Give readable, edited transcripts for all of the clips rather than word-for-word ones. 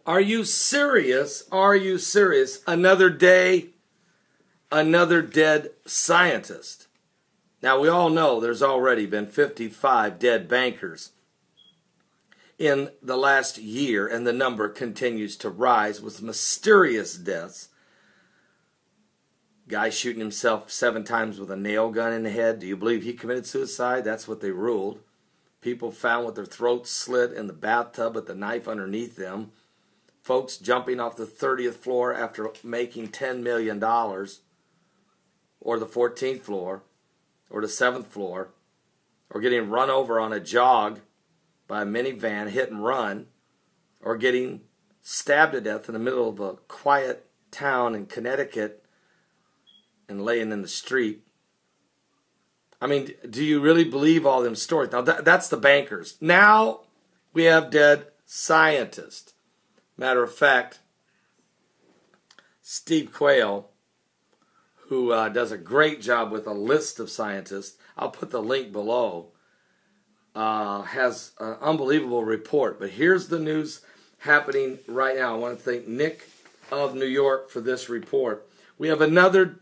Are you serious? Are you serious? Another day, another dead scientist. Now, we all know there's already been 55 dead bankers in the last year, and the number continues to rise with mysterious deaths. Guy shooting himself 7 times with a nail gun in the head. Do you believe he committed suicide? That's what they ruled. People found with their throats slit in the bathtub with the knife underneath them. Folks jumping off the 30th floor after making $10 million. Or the 14th floor. Or the 7th floor. Or getting run over on a jog by a minivan, hit and run. Or getting stabbed to death in the middle of a quiet town in Connecticut and laying in the street. I mean, do you really believe all them stories? Now, that's the bankers. Now we have dead scientists. Matter of fact, Steve Quayle, who does a great job with a list of scientists, I'll put the link below, has an unbelievable report. But here's the news happening right now. I want to thank Nick of New York for this report. We have another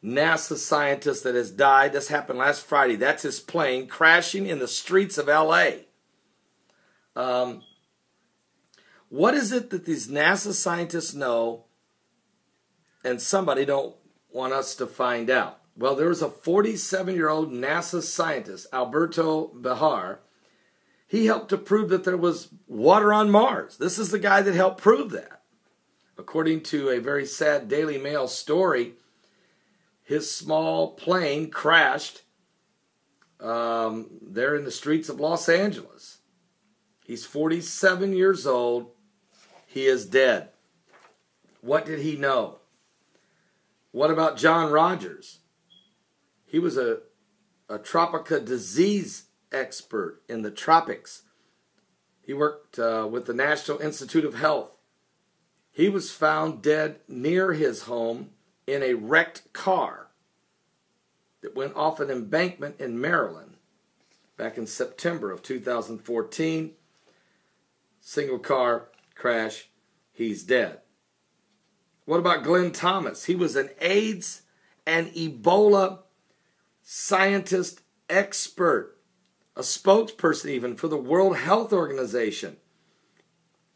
NASA scientist that has died. This happened last Friday. That's his plane crashing in the streets of L.A. What is it that these NASA scientists know and somebody don't want us to find out? Well, there was a 47-year-old NASA scientist, Alberto Behar. He helped to prove that there was water on Mars. This is the guy that helped prove that. According to a very sad Daily Mail story, his small plane crashed there in the streets of Los Angeles. He's 47 years old. He is dead. What did he know? What about John Rogers? He was a tropical disease expert in the tropics. He worked with the National Institute of Health. He was found dead near his home in a wrecked car that went off an embankment in Maryland back in September of 2014. Single car crash. He's dead. What about Glenn Thomas? He was an AIDS and Ebola scientist expert, a spokesperson even for the World Health Organization.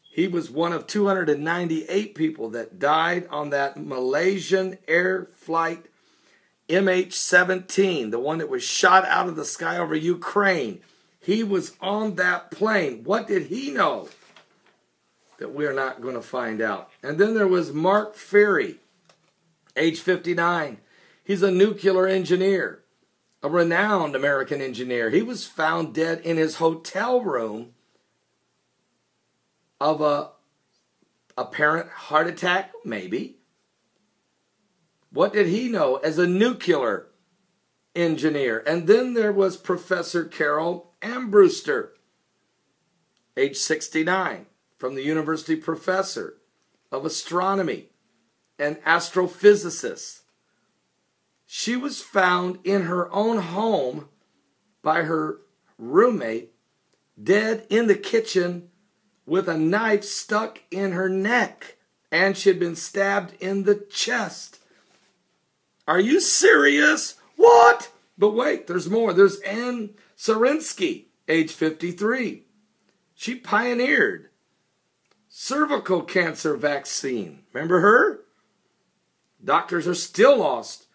He was one of 298 people that died on that Malaysian air flight MH17, the one that was shot out of the sky over Ukraine. He was on that plane. What did he know that we are not going to find out? And then there was Mark Ferry, age 59. He's a nuclear engineer, a renowned American engineer. He was found dead in his hotel room of a apparent heart attack, maybe. What did he know as a nuclear engineer? And then there was Professor Carol Armbruster, age 69, from the university professor of astronomy and astrophysicist. She was found in her own home by her roommate, dead in the kitchen with a knife stuck in her neck, and she had been stabbed in the chest. Are you serious? What? But wait, there's more. There's Anne Sarinsky, age 53. She pioneered cervical cancer vaccine. Remember her? Doctors are still lost.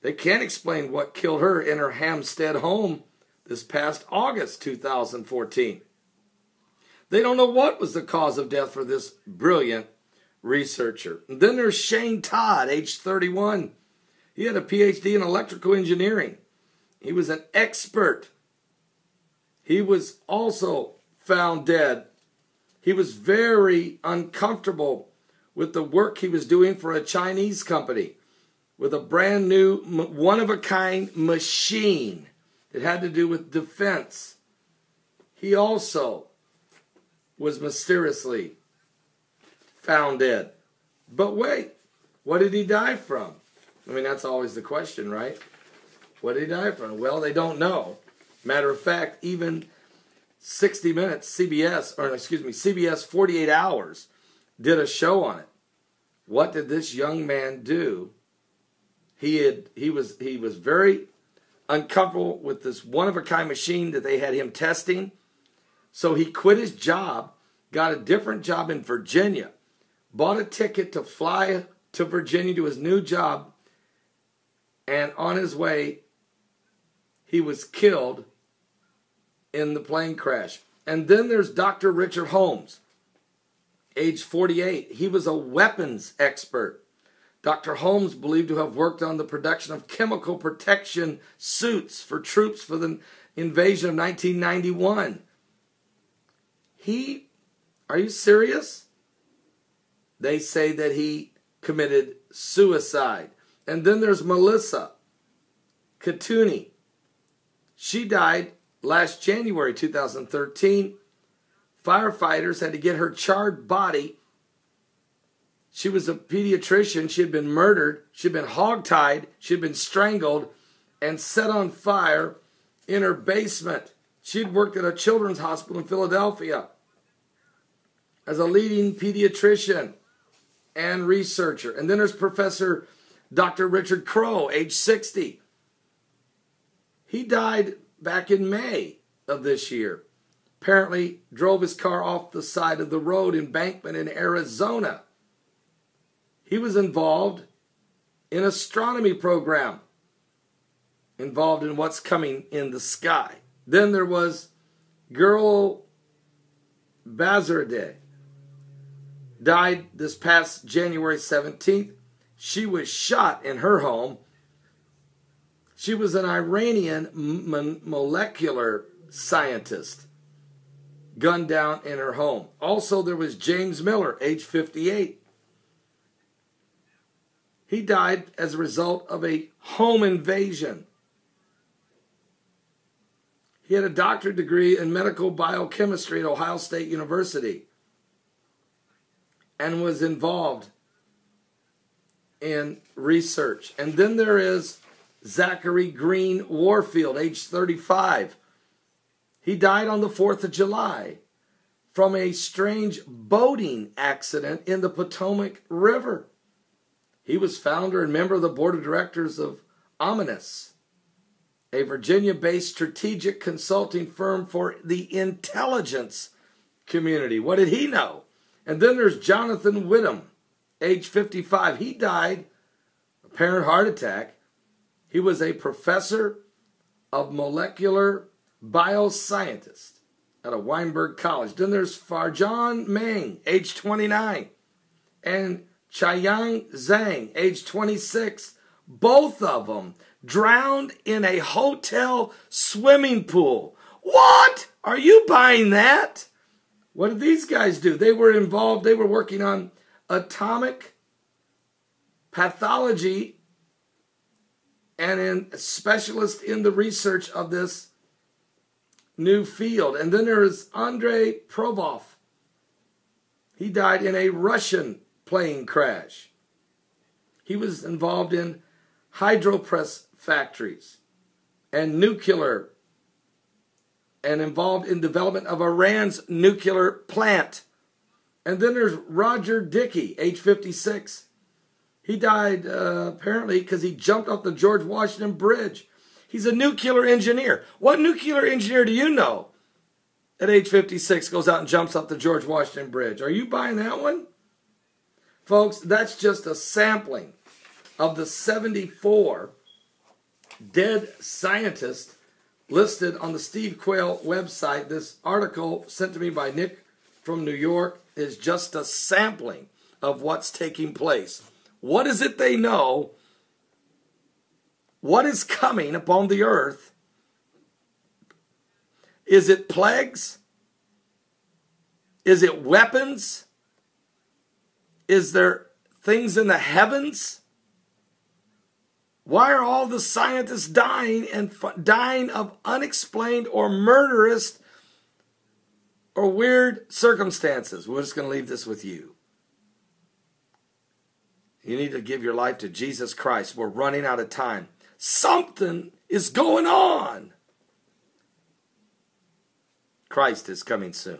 They can't explain what killed her in her Hampstead home this past August 2014. They don't know what was the cause of death for this brilliant researcher. And then there's Shane Todd, age 31. He had a PhD in electrical engineering. He was an expert. He was also found dead. He was very uncomfortable with the work he was doing for a Chinese company with a brand new, one-of-a-kind machine that had to do with defense. He also was mysteriously found dead. But wait, what did he die from? I mean, that's always the question, right? What did he die from? Well, they don't know. Matter of fact, even 60 Minutes, CBS 48 Hours, did a show on it. What did this young man do? He was very uncomfortable with this one-of-a-kind machine that they had him testing. So he quit his job, got a different job in Virginia, bought a ticket to fly to Virginia to his new job, and on his way, he was killed in the plane crash. And then there's Dr. Richard Holmes, age 48. He was a weapons expert. Dr. Holmes believed to have worked on the production of chemical protection suits for troops for the invasion of 1991. Are you serious? They say that he committed suicide. And then there's Melissa Katuni. She died last January 2013. Firefighters had to get her charred body. She was a pediatrician. She had been murdered. She had been hogtied. She had been strangled and set on fire in her basement. She had worked at a children's hospital in Philadelphia as a leading pediatrician and researcher. And then there's Professor Dr. Richard Crow, age 60. He died back in May of this year. Apparently drove his car off the side of the road embankment in Arizona. He was involved in an astronomy program, involved in what's coming in the sky. Then there was Girl Bazardeh, died this past January 17th. She was shot in her home. She was an Iranian molecular scientist, gunned down in her home. Also, there was James Miller, age 58. He died as a result of a home invasion. He had a doctorate degree in medical biochemistry at Ohio State University and was involved in research. And then there is Zachary Green Warfield, age 35. He died on the 4th of July from a strange boating accident in the Potomac River. He was founder and member of the board of directors of Ominous, a Virginia-based strategic consulting firm for the intelligence community. What did he know? And then there's Jonathan Whittam, age 55. He died, apparent heart attack. He was a professor of molecular bioscientist at a Weinberg College. Then there's Farjan Meng, age 29, and Chiang Zhang, age 26. Both of them drowned in a hotel swimming pool. What? Are you buying that? What did these guys do? They were involved, they were working on atomic pathology and specialists in the research of this new field. And then there is Andrei Provov. He died in a Russian plane crash. He was involved in hydropress factories and nuclear, and involved in development of Iran's nuclear plant. And then there's Roger Dickey, age 56. He died apparently because he jumped off the George Washington Bridge. He's a nuclear engineer. What nuclear engineer do you know at age 56 goes out and jumps off the George Washington Bridge? Are you buying that one? Folks, that's just a sampling of the 74 dead scientists listed on the Steve Quayle website. This article sent to me by Nick from New York is just a sampling of what's taking place. What is it they know? What is coming upon the earth? Is it plagues? Is it weapons? Is there things in the heavens? Why are all the scientists dying and dying of unexplained or murderous or weird circumstances? We're just going to leave this with you. You need to give your life to Jesus Christ. We're running out of time. Something is going on. Christ is coming soon.